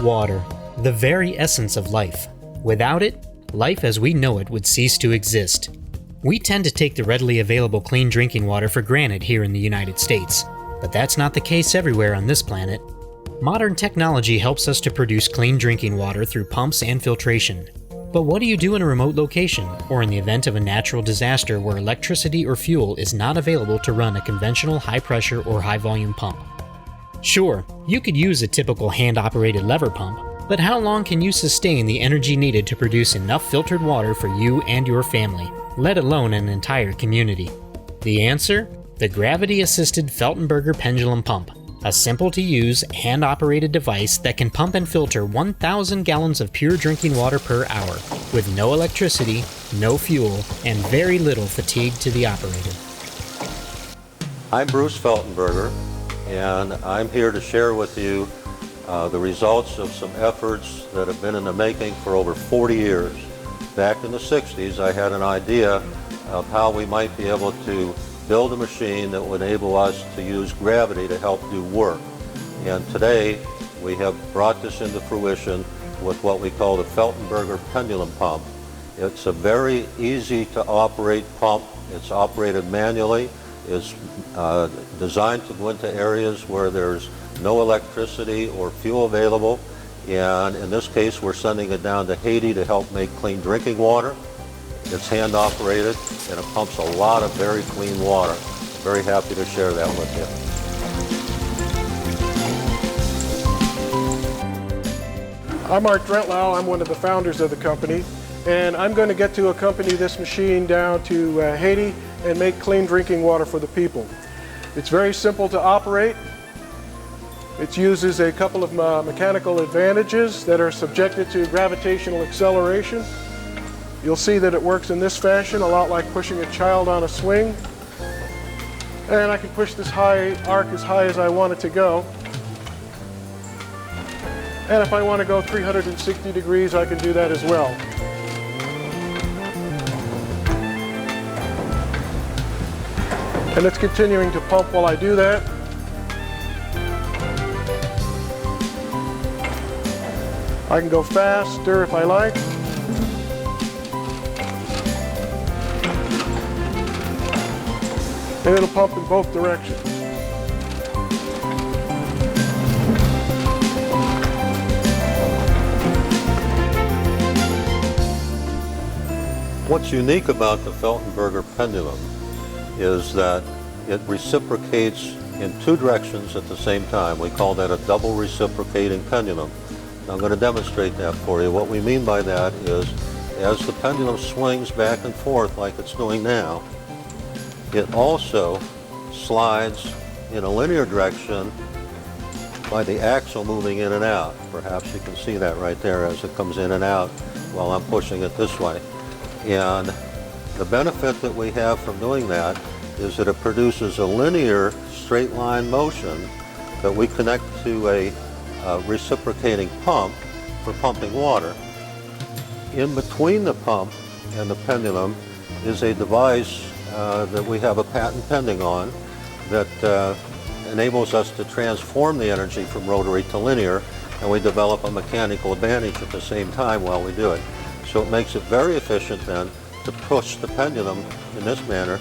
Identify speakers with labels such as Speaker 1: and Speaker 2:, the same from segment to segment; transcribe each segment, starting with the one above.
Speaker 1: Water, the very essence of life. Without it, life as we know it would cease to exist. We tend to take the readily available clean drinking water for granted here in the United States, but that's not the case everywhere on this planet. Modern technology helps us to produce clean drinking water through pumps and filtration. But what do you do in a remote location, or in the event of a natural disaster where electricity or fuel is not available to run a conventional high-pressure or high-volume pump? Sure, you could use a typical hand-operated lever pump, but how long can you sustain the energy needed to produce enough filtered water for you and your family, let alone an entire community? The answer? The gravity-assisted Feltenberger pendulum pump, a simple-to-use, hand-operated device that can pump and filter 1,000 gallons of pure drinking water per hour, with no electricity, no fuel, and very little fatigue to the operator.
Speaker 2: I'm Bruce Feltenberger, and I'm here to share with you the results of some efforts that have been in the making for over 40 years. Back in the 60s, I had an idea of how we might be able to build a machine that would enable us to use gravity to help do work. And today, we have brought this into fruition with what we call the Feltenberger pendulum pump. It's a very easy to operate pump. It's operated manually. It's designed to go into areas where there's no electricity or fuel available. And in this case, we're sending it down to Haiti to help make clean drinking water. It's hand operated and it pumps a lot of very clean water. I'm very happy to share that with
Speaker 3: you. I'm Art Drentlau. I'm one of the founders of the company, and I'm going to get to accompany this machine down to Haiti and make clean drinking water for the people. It's very simple to operate. It uses a couple of mechanical advantages that are subjected to gravitational acceleration. You'll see that it works in this fashion, a lot like pushing a child on a swing. And I can push this arc as high as I want it to go. And if I want to go 360 degrees, I can do that as well. And it's continuing to pump while I do that. I can go faster if I like. And it'll pump in both directions.
Speaker 2: What's unique about the Feltenberger pendulum is that it reciprocates in two directions at the same time. We call that a double reciprocating pendulum. Now, I'm going to demonstrate that for you. What we mean by that is as the pendulum swings back and forth like it's doing now, it also slides in a linear direction by the axle moving in and out. Perhaps you can see that right there as it comes in and out while I'm pushing it this way. And the benefit that we have from doing that is that it produces a linear straight line motion that we connect to a reciprocating pump for pumping water. In between the pump and the pendulum is a device that we have a patent pending on that enables us to transform the energy from rotary to linear, and we develop a mechanical advantage at the same time while we do it. So it makes it very efficient then to push the pendulum in this manner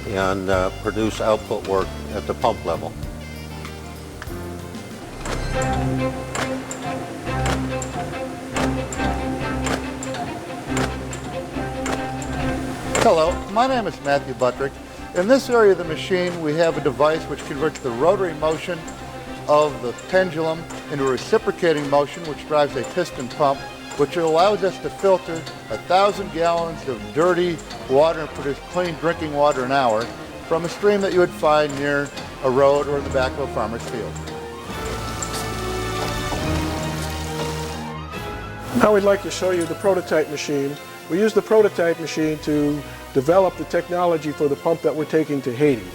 Speaker 2: and produce output work at the pump level.
Speaker 4: Hello, my name is Matthew Buttrick. In this area of the machine, we have a device which converts the rotary motion of the pendulum into a reciprocating motion, which drives a piston pump, which allows us to filter 1,000 gallons of dirty water and produce clean drinking water an hour from a stream that you would find near a road or in the back of a farmer's field.
Speaker 3: Now we'd like to show you the prototype machine. We use the prototype machine to develop the technology for the pump that we're taking to Haiti.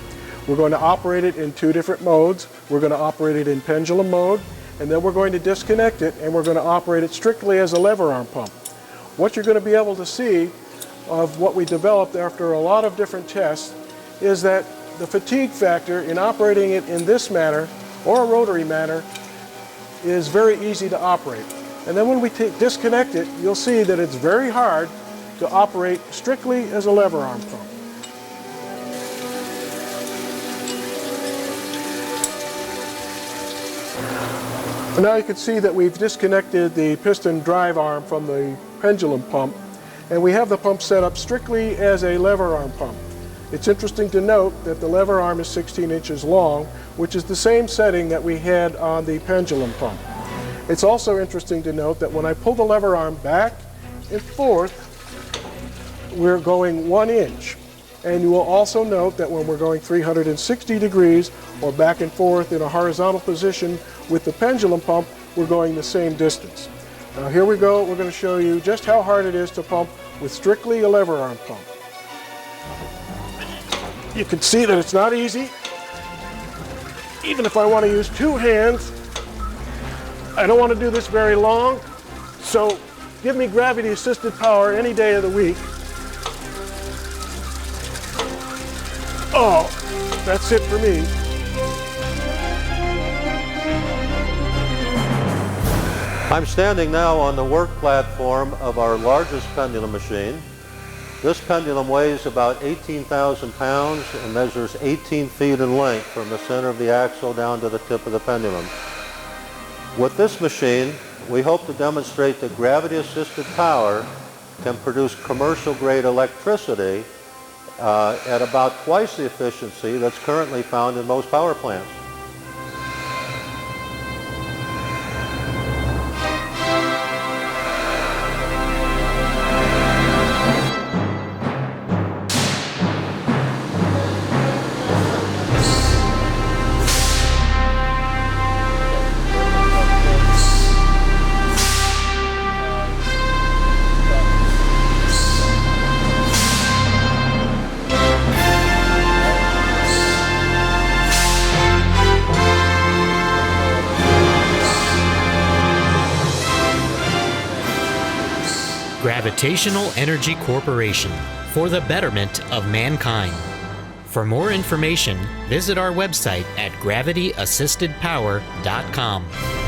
Speaker 3: We're going to operate it in two different modes. We're going to operate it in pendulum mode, and then we're going to disconnect it and we're going to operate it strictly as a lever arm pump. What you're going to be able to see of what we developed after a lot of different tests is that the fatigue factor in operating it in this manner or a rotary manner is very easy to operate. And then when we disconnect it, you'll see that it's very hard to operate strictly as a lever arm pump. And now you can see that we've disconnected the piston drive arm from the pendulum pump, and we have the pump set up strictly as a lever arm pump. It's interesting to note that the lever arm is 16 inches long, which is the same setting that we had on the pendulum pump. It's also interesting to note that when I pull the lever arm back and forth, we're going 1 inch. And you will also note that when we're going 360 degrees or back and forth in a horizontal position with the pendulum pump, we're going the same distance. Now here we go. We're going to show you just how hard it is to pump with strictly a lever arm pump. You can see that it's not easy. Even if I want to use 2 hands, I don't want to do this very long, so give me gravity-assisted power any day of the week. Oh, that's it for me.
Speaker 2: I'm standing now on the work platform of our largest pendulum machine. This pendulum weighs about 18,000 pounds and measures 18 feet in length from the center of the axle down to the tip of the pendulum. With this machine, we hope to demonstrate that gravity-assisted power can produce commercial-grade electricity at about twice the efficiency that's currently found in most power plants.
Speaker 1: Gravitational Energy Corporation, for the betterment of mankind. For more information, visit our website at gravityassistedpower.com.